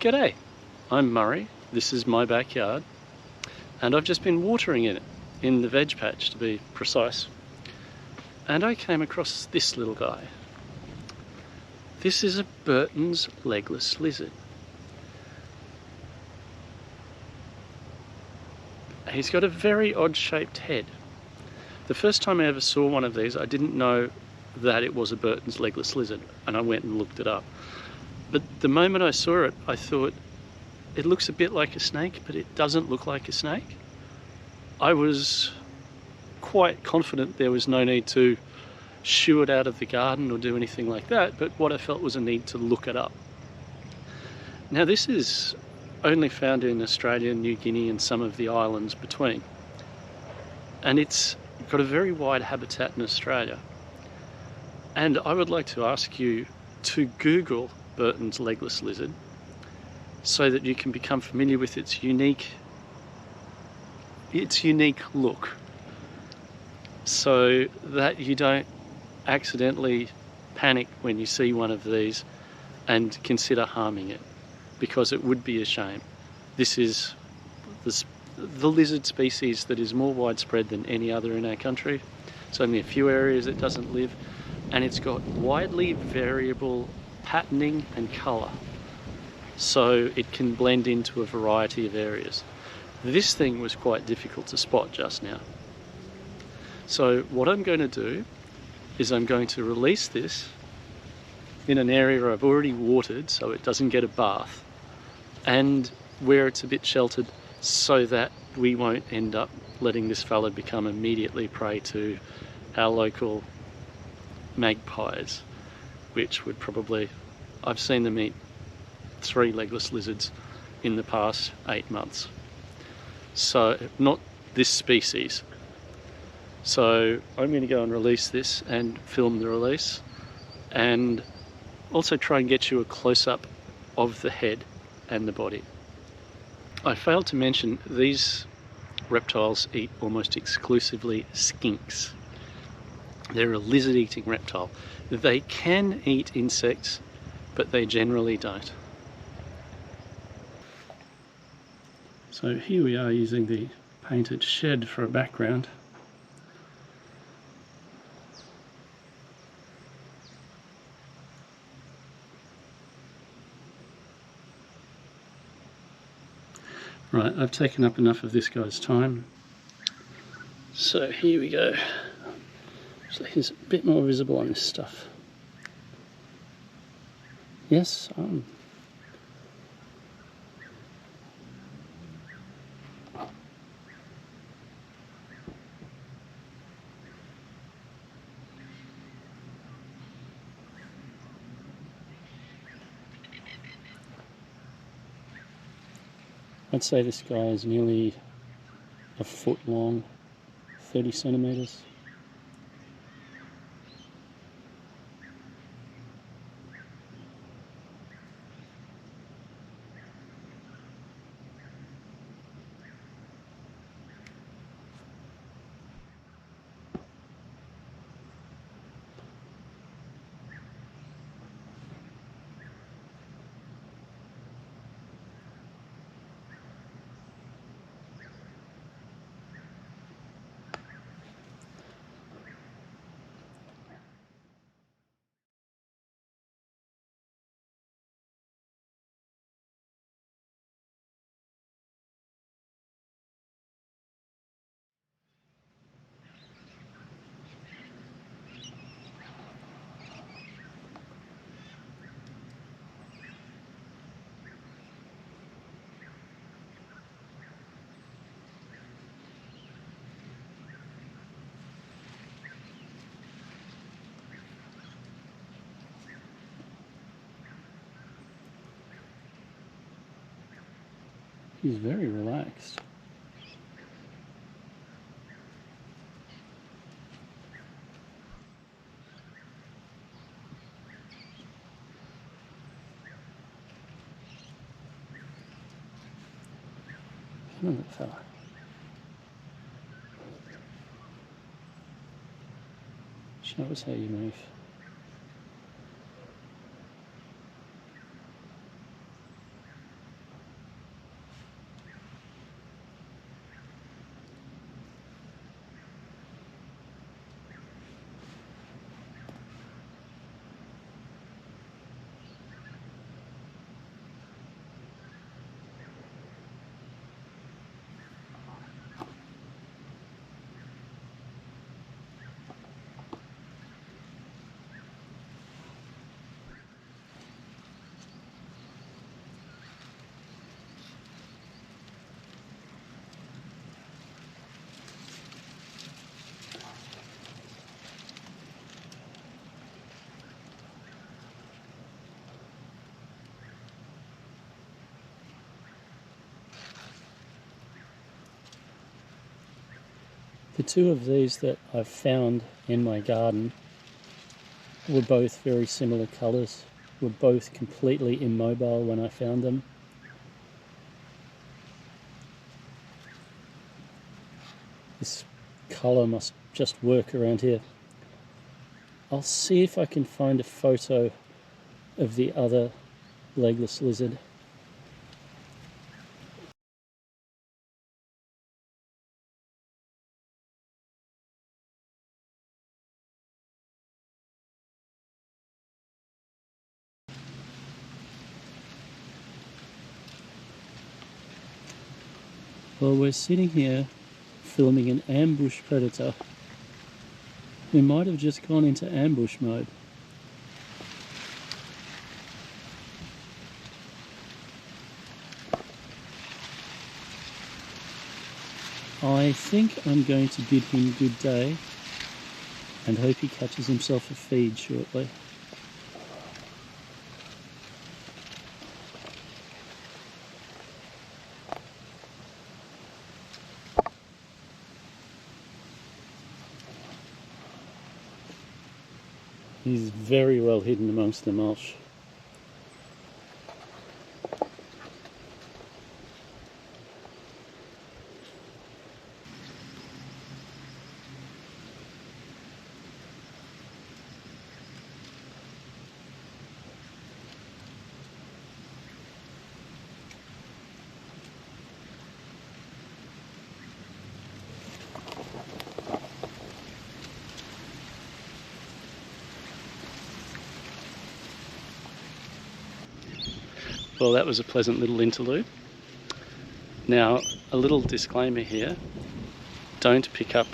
G'day, I'm Murray, this is my backyard, and I've just been watering in it, in the veg patch to be precise, and I came across this little guy. This is a Burton's legless lizard. He's got a very odd shaped head. The first time I ever saw one of these, I didn't know that it was a Burton's legless lizard, and I went and looked it up. But the moment I saw it, I thought, it looks a bit like a snake, but it doesn't look like a snake. I was quite confident there was no need to shoo it out of the garden or do anything like that, but what I felt was a need to look it up. Now, this is only found in Australia, New Guinea, and some of the islands between. And it's got a very wide habitat in Australia. And I would like to ask you to Google Burton's legless lizard so that you can become familiar with its unique look, so that you don't accidentally panic when you see one of these and consider harming it, because it would be a shame. This is the lizard species that is more widespread than any other in our country. It's only a few areas it doesn't live, and it's got widely variable patterning and colour, so it can blend into a variety of areas. This thing was quite difficult to spot just now. So what I'm going to do is I'm going to release this in an area I've already watered so it doesn't get a bath, and where it's a bit sheltered so that we won't end up letting this fella become immediately prey to our local magpies, which would probably, I've seen them eat 3 legless lizards in the past 8 months. So, not this species. So I'm going to go and release this and film the release, and also try and get you a close-up of the head and the body. I failed to mention these reptiles eat almost exclusively skinks. They're a lizard-eating reptile. They can eat insects, but they generally don't. So here we are using the painted shed for a background. Right, I've taken up enough of this guy's time. So here we go. So he's a bit more visible on this stuff. Yes, I'd say this guy is nearly a foot long, 30 centimetres. He's very relaxed. Come on, little fella. Show us how you move. The two of these that I've found in my garden were both very similar colours, were both completely immobile when I found them. This colour must just work around here. I'll see if I can find a photo of the other legless lizard. Well, we're sitting here filming an ambush predator who might have just gone into ambush mode. I think I'm going to bid him good day and hope he catches himself a feed shortly. He's very well hidden amongst the mulch. Well, that was a pleasant little interlude. Now, a little disclaimer here. Don't pick up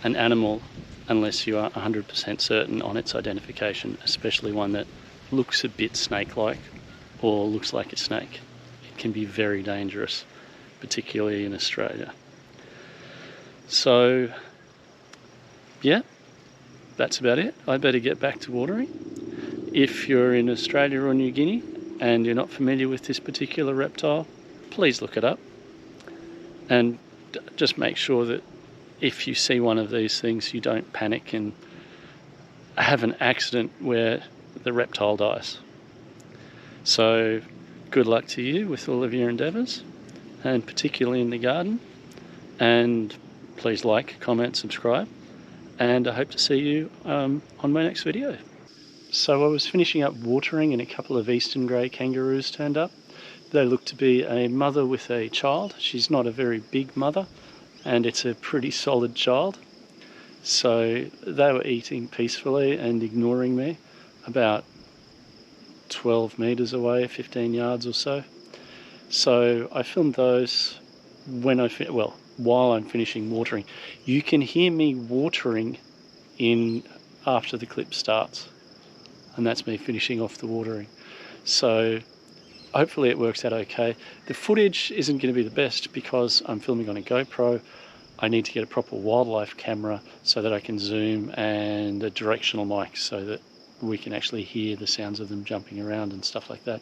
an animal unless you are 100% certain on its identification, especially one that looks a bit snake-like or looks like a snake. It can be very dangerous, particularly in Australia. So, yeah, that's about it. I better get back to watering. If you're in Australia or New Guinea and you're not familiar with this particular reptile, please look it up and just make sure that if you see one of these things, you don't panic and have an accident where the reptile dies. So good luck to you with all of your endeavours, and particularly in the garden. And please like, comment, subscribe, and I hope to see you on my next video. So I was finishing up watering and a couple of eastern grey kangaroos turned up. They look to be a mother with a child. She's not a very big mother, and it's a pretty solid child. So they were eating peacefully and ignoring me about 12 metres away, 15 yards or so. So I filmed those while I'm finishing watering. You can hear me watering after the clip starts, and that's me finishing off the watering. So hopefully it works out okay. The footage isn't going to be the best because I'm filming on a GoPro. I need to get a proper wildlife camera so that I can zoom, and a directional mic so that we can actually hear the sounds of them jumping around and stuff like that.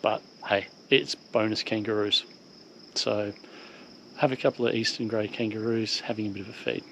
But hey, it's bonus kangaroos. So have a couple of eastern grey kangaroos having a bit of a feed.